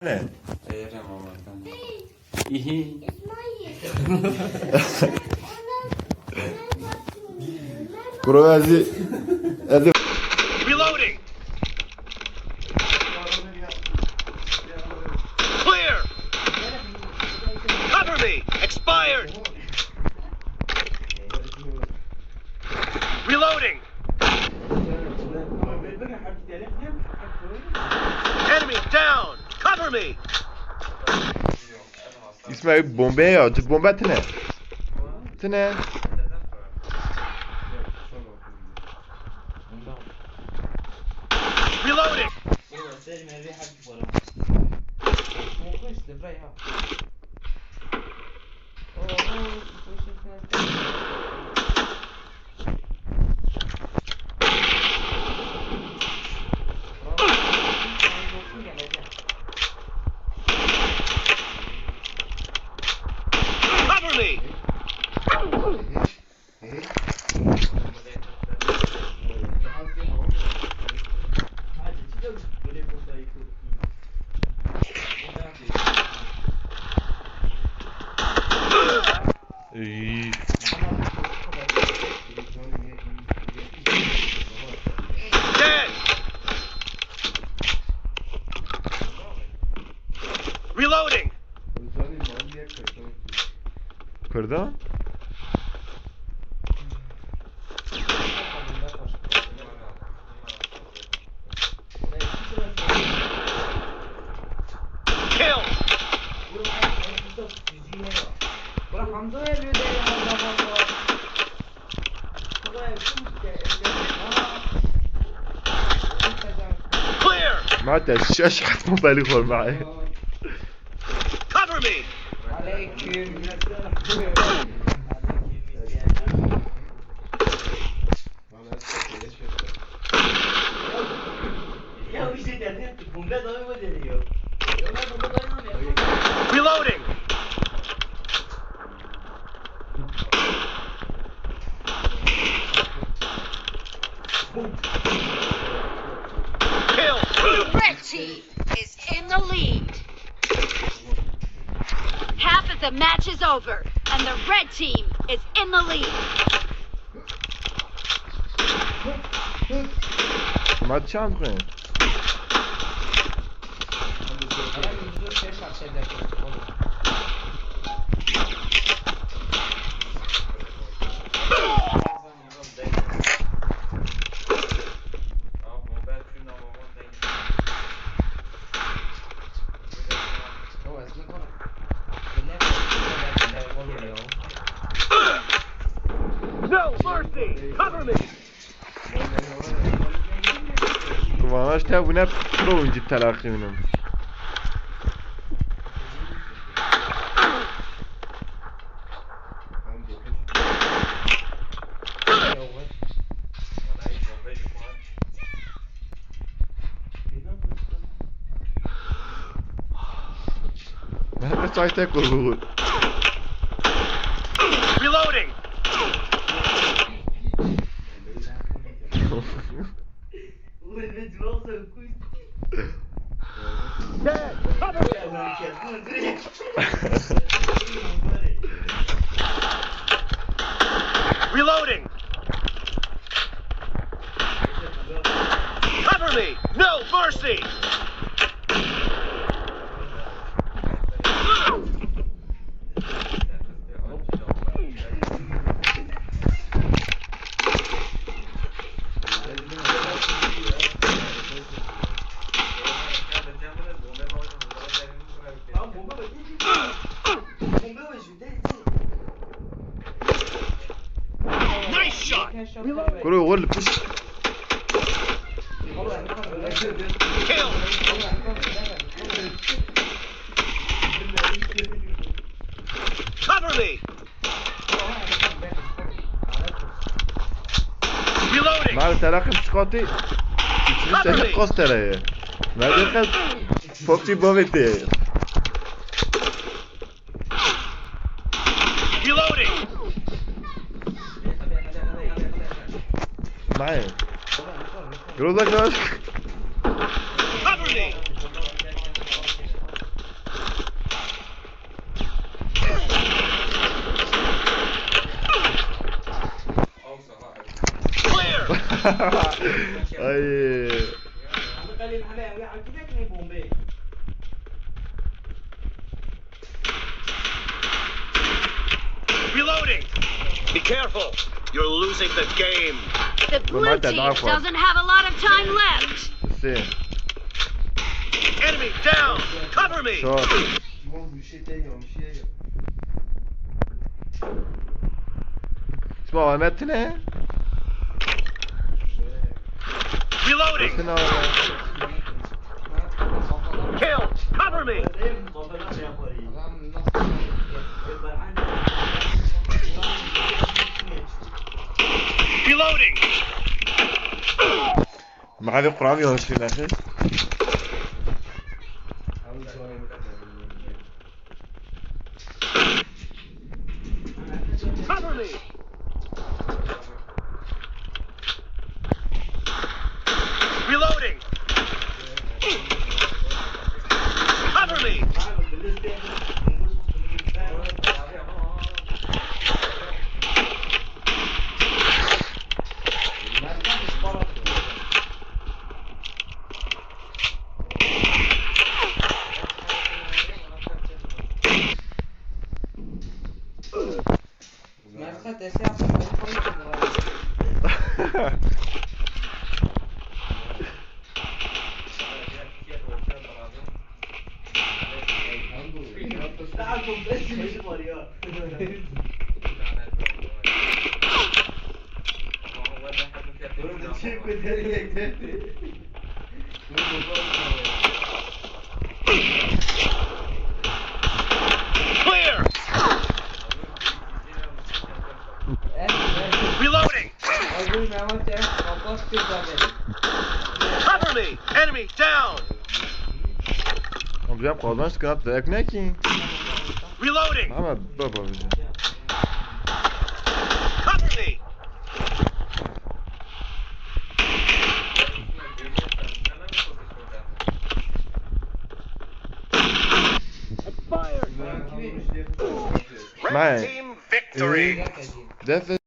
Ne? İyi. Kurovazi Reloading! Clear! Cover me! Expired! Reloading! Enemy down! Cover me! İsmail bombaya ya. Bomba tine. Tine. Reloading! Cover me! İyi. Dead! Reloading! Kırdı. Kill! Clear! ما تشاش حتى موبايلي يخور معي. Cover me! Reloading! Kill! Red team is in the lead. Half of the match is over, and the red team is in the lead. ما چند خواهیم. No mercy! Cover me! واناش تا بونه برو اونجی تلقی منم. من به سایت بود. Reloading! Dead! Cover me! Reloading! Cover me! No mercy! Nice shot! کرو غل پش. Kill! Cover me! Reloading! مال تلقی چقاتی. چیزی سه قاس تره. مردی خد فوقتی بامیته. Reloading! معه. کرو داشت. Cover me! Ay. Reloading. Be careful. You're losing the game. The blue Mate, team dá fora. doesn't have a lot of time left. Sim. Enemy down. Cover me. Çok. İsmail Ahmet ne? Reloading. Nasıl ne var? Kill. Cover me. Reloading. Mavi kuramıyoruz şimdi akı. Cover me. Reloading. Cover me. Clear. Reloading. Cover me. Enemy down. Obja kazanç kanatı ekmek yiyin. Reloading. Ama baba bize. Cover me. Expired. Mate. Red team victory. Def